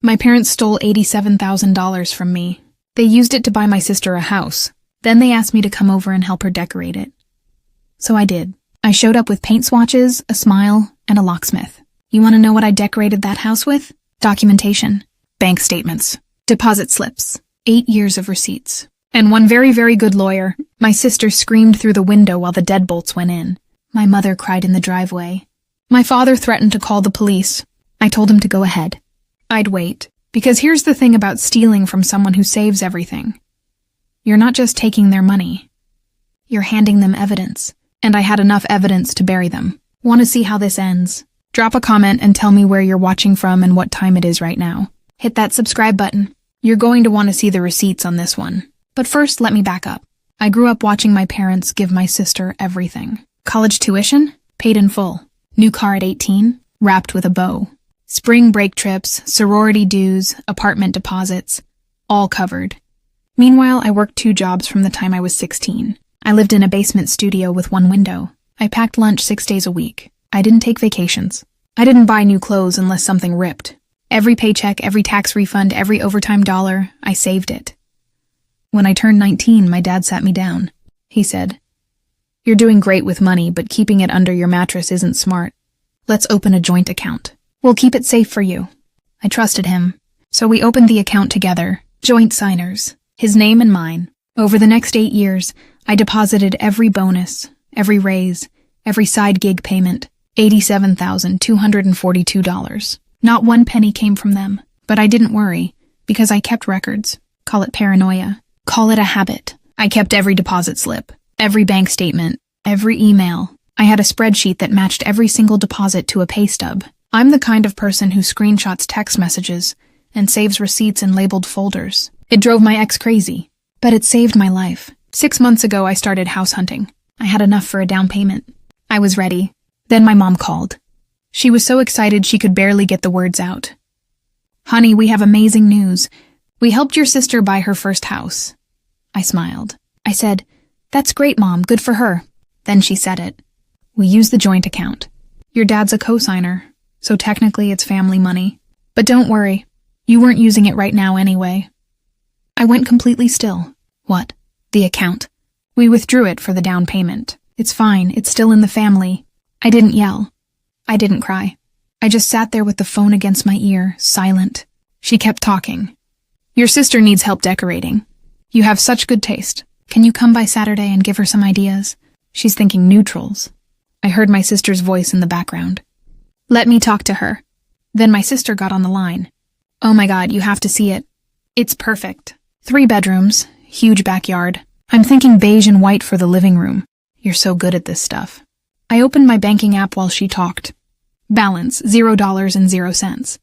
My parents stole $87,000 from me. They used it to buy my sister a house. Then they asked me to come over and help her decorate it. So I did. I showed up with paint swatches, a smile, and a locksmith. You want to know what I decorated that house with? Documentation, bank statements, deposit slips, 8 years of receipts, and one very, very good lawyer. My sister screamed through the window while the deadbolts went in. My mother cried in the driveway. My father threatened to call the police. I told him to go ahead. I'd wait, because here's the thing about stealing from someone who saves everything. You're not just taking their money. You're handing them evidence, and I had enough evidence to bury them. Want to see how this ends? Drop a comment and tell me where you're watching from and what time it is right now. Hit that subscribe button. You're going to want to see the receipts on this one. But first, let me back up. I grew up watching my parents give my sister everything. College tuition? Paid in full. New car at 18? Wrapped with a bow. Spring break trips, sorority dues, apartment deposits. All covered. Meanwhile, I worked 2 jobs from the time I was 16. I lived in a basement studio with 1 window. I packed lunch 6 days a week. I didn't take vacations. I didn't buy new clothes unless something ripped. Every paycheck, every tax refund, every overtime dollar, I saved it. When I turned 19, my dad sat me down. He said, "You're doing great with money, but keeping it under your mattress isn't smart. Let's open a joint account. We'll keep it safe for you." I trusted him, so we opened the account together, joint signers, his name and mine. Over the next 8 years, I deposited every bonus, every raise, every side gig payment, $87,242. Not 1 penny came from them, but I didn't worry, because I kept records. Call it paranoia. Call it a habit. I kept every deposit slip, every bank statement, every email. I had a spreadsheet that matched every single deposit to a pay stub. I'm the kind of person who screenshots text messages and saves receipts in labeled folders. It drove my ex crazy, but it saved my life. 6 months ago, I started house hunting. I had enough for a down payment. I was ready. Then my mom called. She was so excited she could barely get the words out. "Honey, we have amazing news. We helped your sister buy her first house." I smiled. I said, "That's great, Mom. Good for her." Then she said it. "We use the joint account. Your dad's a co-signer, so technically it's family money. But don't worry, you weren't using it right now anyway." I went completely still. What? The account. We withdrew it for the down payment. It's fine. It's still in the family. I didn't yell. I didn't cry. I just sat there with the phone against my ear, silent. She kept talking. "Your sister needs help decorating. You have such good taste. Can you come by Saturday and give her some ideas? She's thinking neutrals." I heard my sister's voice in the background. "Let me talk to her." Then my sister got on the line. "Oh my God, you have to see it. It's perfect. 3 bedrooms, huge backyard. I'm thinking beige and white for the living room. You're so good at this stuff." I opened my banking app while she talked. Balance, $0.00.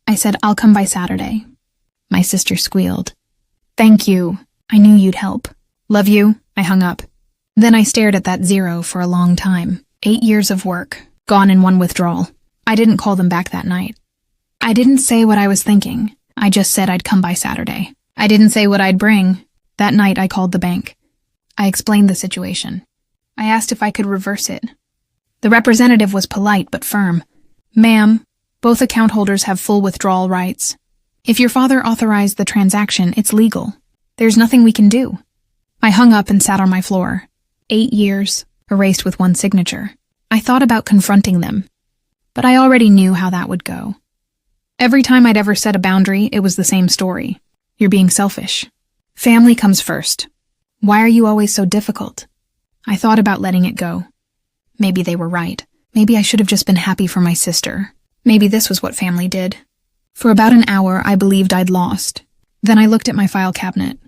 I said, "I'll come by Saturday." My sister squealed. "Thank you. I knew you'd help. Love you." I hung up. Then I stared at that zero for a long time. 8 years of work, gone in one withdrawal. I didn't call them back that night. I didn't say what I was thinking. I just said I'd come by Saturday. I didn't say what I'd bring. That night I called the bank. I explained the situation. I asked if I could reverse it. The representative was polite but firm. "Ma'am, both account holders have full withdrawal rights. If your father authorized the transaction, it's legal. There's nothing we can do." I hung up and sat on my floor. 8 years, erased with 1 signature. I thought about confronting them, but I already knew how that would go. Every time I'd ever set a boundary, it was the same story. "You're being selfish. Family comes first. Why are you always so difficult?" I thought about letting it go. Maybe they were right. Maybe I should have just been happy for my sister. Maybe this was what family did. For about an hour, I believed I'd lost. Then I looked at my file cabinet.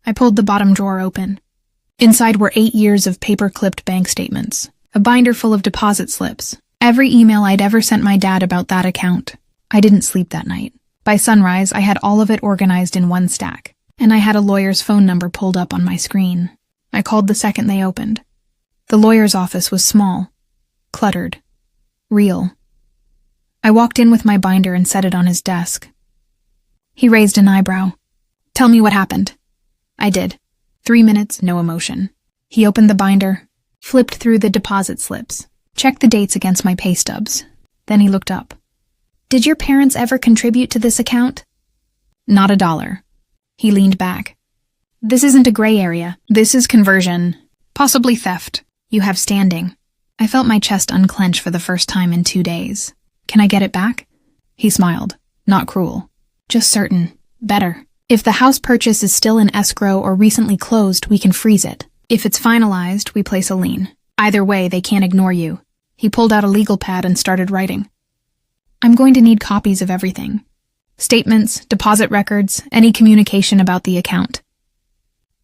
I pulled the bottom drawer open. Inside were 8 years of paper-clipped bank statements, a binder full of deposit slips, every email I'd ever sent my dad about that account. I didn't sleep that night. By sunrise, I had all of it organized in 1 stack, and I had a lawyer's phone number pulled up on my screen. I called the second they opened. The lawyer's office was small, cluttered, real. I walked in with my binder and set it on his desk. He raised an eyebrow. "Tell me what happened." I did. 3 minutes, no emotion. He opened the binder, flipped through the deposit slips, checked the dates against my pay stubs. Then he looked up. Did your parents ever contribute to this account? Not a dollar. He leaned back. This isn't a gray area. This is conversion. Possibly theft. You have standing. I felt my chest unclench for the first time in 2 days. Can I get it back? He smiled. Not cruel. Just certain. Better. If the house purchase is still in escrow or recently closed, we can freeze it. If it's finalized, we place a lien. Either way, they can't ignore you. He pulled out a legal pad and started writing. I'm going to need copies of everything. Statements, deposit records, any communication about the account.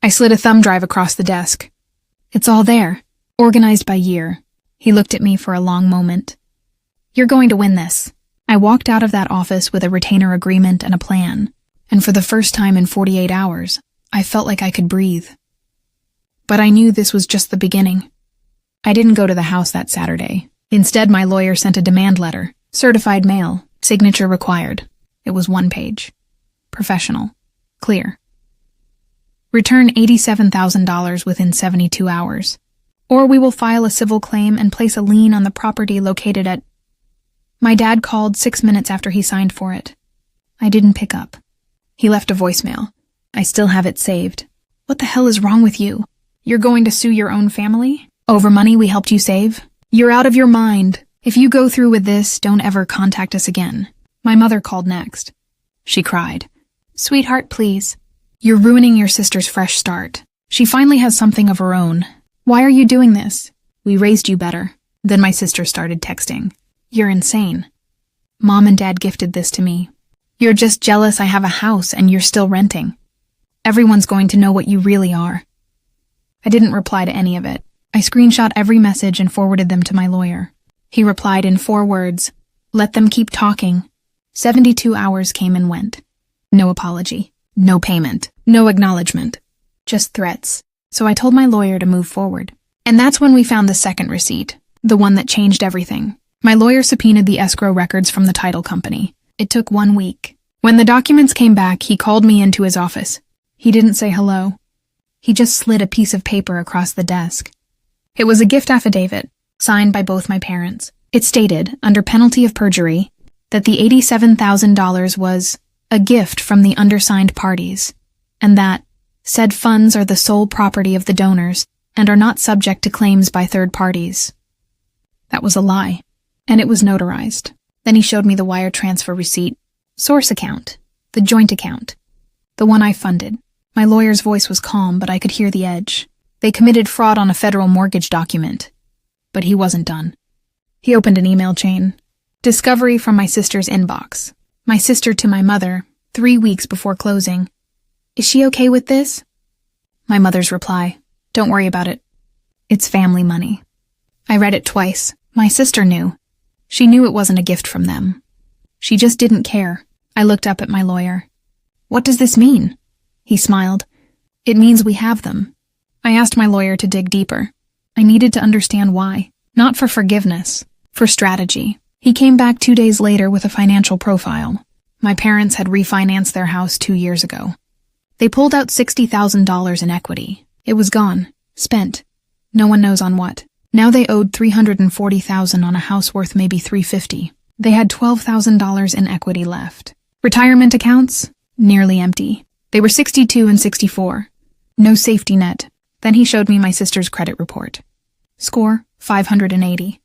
I slid a thumb drive across the desk. It's all there, organized by year. He looked at me for a long moment. You're going to win this. I walked out of that office with a retainer agreement and a plan, and for the first time in 48 hours, I felt like I could breathe. But I knew this was just the beginning. I didn't go to the house that Saturday. Instead, my lawyer sent a demand letter, certified mail, signature required. It was 1 page. Professional. Clear. Return $87,000 within 72 hours, or we will file a civil claim and place a lien on the property located at... My dad called 6 minutes after he signed for it. I didn't pick up. He left a voicemail. I still have it saved. What the hell is wrong with you? You're going to sue your own family? Over money we helped you save? You're out of your mind. If you go through with this, don't ever contact us again. My mother called next. She cried. Sweetheart, please. You're ruining your sister's fresh start. She finally has something of her own. Why are you doing this? We raised you better. Then my sister started texting. You're insane. Mom and Dad gifted this to me. You're just jealous I have a house and you're still renting. Everyone's going to know what you really are. I didn't reply to any of it. I screenshot every message and forwarded them to my lawyer. He replied in 4 words, let them keep talking. 72 hours came and went. No apology, no payment, no acknowledgement, just threats. So I told my lawyer to move forward. And that's when we found the second receipt, the one that changed everything. My lawyer subpoenaed the escrow records from the title company. It took 1 week. When the documents came back, he called me into his office. He didn't say hello. He just slid a piece of paper across the desk. It was a gift affidavit, signed by both my parents. It stated, under penalty of perjury, that the $87,000 was a gift from the undersigned parties, and that said funds are the sole property of the donors and are not subject to claims by third parties. That was a lie, and it was notarized. Then he showed me the wire transfer receipt, source account, the joint account, the one I funded. My lawyer's voice was calm, but I could hear the edge. They committed fraud on a federal mortgage document. But he wasn't done. He opened an email chain. Discovery from my sister's inbox. My sister to my mother, 3 weeks before closing. Is she okay with this? My mother's reply. Don't worry about it. It's family money. I read it twice. My sister knew. She knew it wasn't a gift from them. She just didn't care. I looked up at my lawyer. What does this mean? He smiled. It means we have them. I asked my lawyer to dig deeper. I needed to understand why. Not for forgiveness, for strategy. He came back 2 days later with a financial profile. My parents had refinanced their house 2 years ago. They pulled out $60,000 in equity. It was gone, spent. No one knows on what. Now they owed $340,000 on a house worth maybe $350,000. They had $12,000 in equity left. Retirement accounts? Nearly empty. They were 62 and 64. No safety net. Then he showed me my sister's credit report. Score, 580.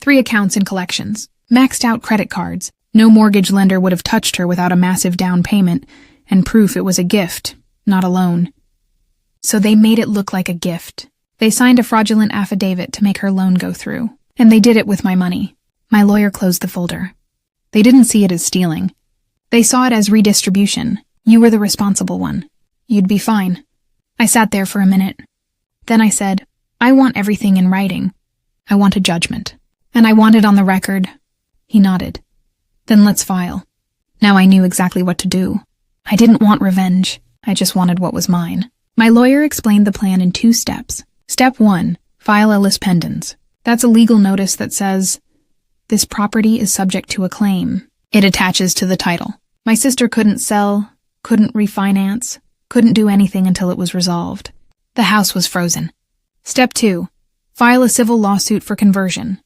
3 accounts in collections. Maxed out credit cards. No mortgage lender would have touched her without a massive down payment, and proof it was a gift, not a loan. So they made it look like a gift. They signed a fraudulent affidavit to make her loan go through. And they did it with my money. My lawyer closed the folder. They didn't see it as stealing. They saw it as redistribution. You were the responsible one. You'd be fine. I sat there for a minute. Then I said, I want everything in writing. I want a judgment. And I want it on the record. He nodded. Then let's file. Now I knew exactly what to do. I didn't want revenge. I just wanted what was mine. My lawyer explained the plan in 2 steps. Step 1, file a lis pendens. That's a legal notice that says, this property is subject to a claim. It attaches to the title. My sister couldn't sell, couldn't refinance, couldn't do anything until it was resolved. The house was frozen. Step 2, file a civil lawsuit for conversion.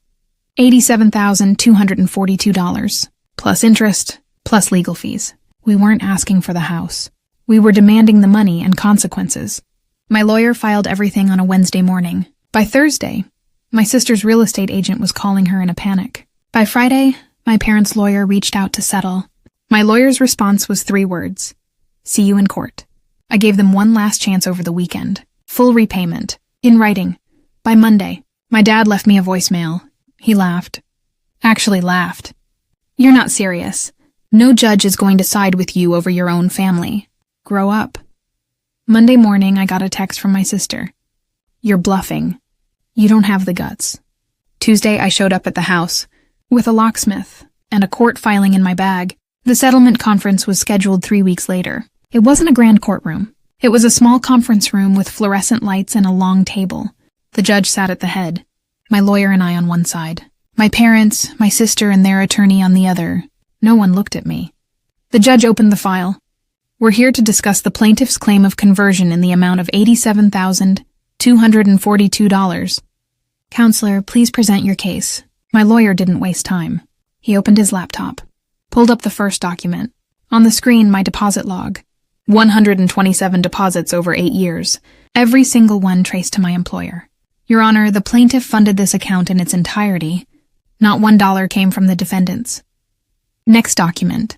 $87,242. plus interest, plus legal fees. We weren't asking for the house. We were demanding the money and consequences. My lawyer filed everything on a Wednesday morning. By Thursday, my sister's real estate agent was calling her in a panic. By Friday, my parents' lawyer reached out to settle. My lawyer's response was 3 words. See you in court. I gave them one last chance over the weekend. Full repayment. In writing. By Monday. My dad left me a voicemail. He laughed. Actually laughed. You're not serious. No judge is going to side with you over your own family. Grow up. Monday morning, I got a text from my sister. You're bluffing. You don't have the guts. Tuesday, I showed up at the house with a locksmith and a court filing in my bag. The settlement conference was scheduled 3 weeks later. It wasn't a grand courtroom. It was a small conference room with fluorescent lights and a long table. The judge sat at the head, my lawyer and I on one side. My parents, my sister, and their attorney on the other. No one looked at me. The judge opened the file. We're here to discuss the plaintiff's claim of conversion in the amount of $87,242. Counselor, please present your case. My lawyer didn't waste time. He opened his laptop, pulled up the first document. On the screen, my deposit log. 127 deposits over 8 years. Every single one traced to my employer. Your Honor, the plaintiff funded this account in its entirety. Not $1 came from the defendants. Next document.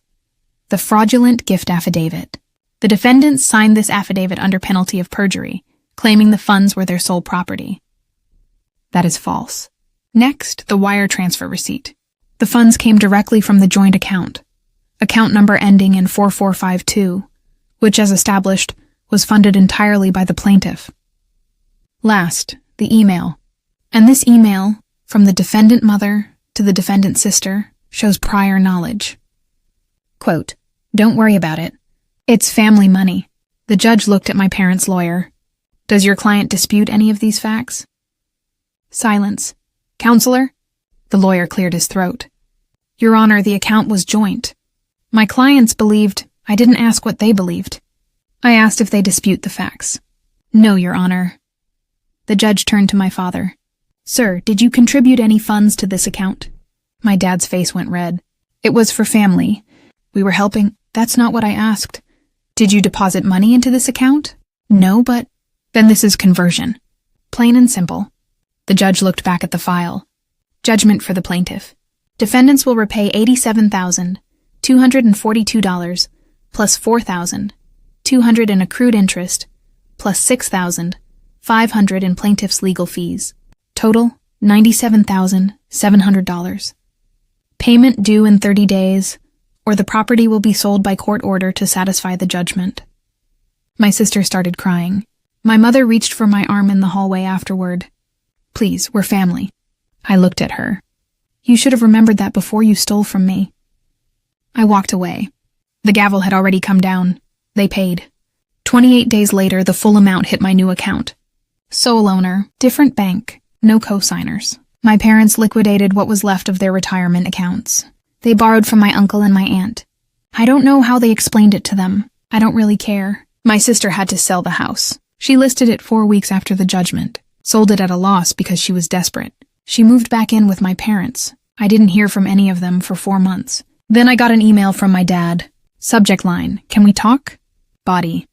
The fraudulent gift affidavit. The defendants signed this affidavit under penalty of perjury, claiming the funds were their sole property. That is false. Next, the wire transfer receipt. The funds came directly from the joint account number ending in 4452, which, as established, was funded entirely by the plaintiff. Last, the email. And this email, from the defendant mother to the defendant sister, shows prior knowledge. Quote, don't worry about it. It's family money. The judge looked at my parents' lawyer. Does your client dispute any of these facts? Silence. Counselor? The lawyer cleared his throat. Your Honor, the account was joint. My clients believed. I didn't ask what they believed. I asked if they dispute the facts. No, Your Honor. The judge turned to my father. Sir, did you contribute any funds to this account? My dad's face went red. It was for family. We were helping. That's not what I asked. Did you deposit money into this account? No, but... Then this is conversion. Plain and simple. The judge looked back at the file. Judgment for the plaintiff. Defendants will repay $87,242 plus $4,200 in accrued interest plus $6,500 in plaintiff's legal fees. Total, $97,700. Payment due in 30 days, or the property will be sold by court order to satisfy the judgment. My sister started crying. My mother reached for my arm in the hallway afterward. Please, we're family. I looked at her. You should have remembered that before you stole from me. I walked away. The gavel had already come down. They paid. 28 days later, the full amount hit my new account. Sole owner, different bank, no co-signers. My parents liquidated what was left of their retirement accounts. They borrowed from my uncle and my aunt. I don't know how they explained it to them. I don't really care. My sister had to sell the house. She listed it 4 weeks after the judgment. Sold it at a loss because she was desperate. She moved back in with my parents. I didn't hear from any of them for 4 months. Then I got an email from my dad. Subject line, can we talk? Body.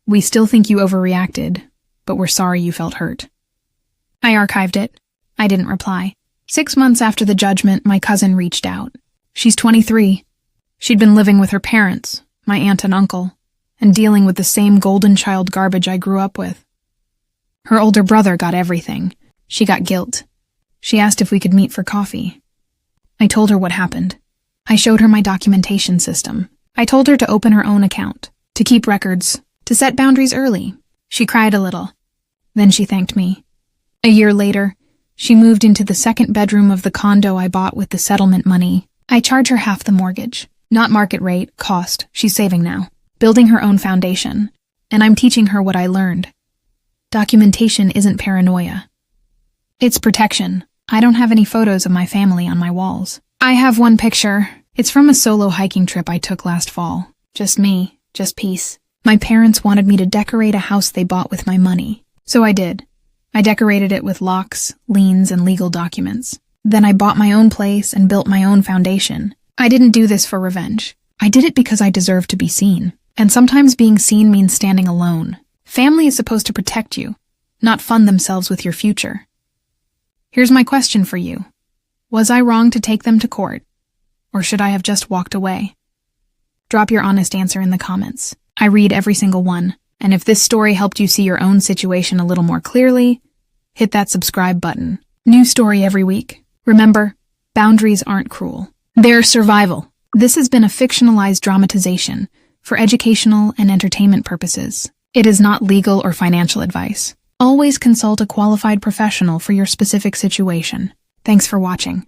We still think you overreacted, but we're sorry you felt hurt. I archived it. I didn't reply. 6 months after the judgment, my cousin reached out. She's 23. She'd been living with her parents, my aunt and uncle, and dealing with the same golden child garbage I grew up with. Her older brother got everything. She got guilt. She asked if we could meet for coffee. I told her what happened. I showed her my documentation system. I told her to open her own account, to keep records, to set boundaries early. She cried a little. Then she thanked me. A year later, she moved into the second bedroom of the condo I bought with the settlement money. I charge her half the mortgage. Not market rate, cost. She's saving now. Building her own foundation. And I'm teaching her what I learned. Documentation isn't paranoia. It's protection. I don't have any photos of my family on my walls. I have one picture. It's from a solo hiking trip I took last fall. Just me. Just peace. My parents wanted me to decorate a house they bought with my money. So I did. I decorated it with locks, liens, and legal documents. Then I bought my own place and built my own foundation. I didn't do this for revenge. I did it because I deserve to be seen. And sometimes being seen means standing alone. Family is supposed to protect you, not fund themselves with your future. Here's my question for you. Was I wrong to take them to court? Or should I have just walked away? Drop your honest answer in the comments. I read every single one. And if this story helped you see your own situation a little more clearly, hit that subscribe button. New story every week. Remember, boundaries aren't cruel. They're survival. This has been a fictionalized dramatization for educational and entertainment purposes. It is not legal or financial advice. Always consult a qualified professional for your specific situation. Thanks for watching.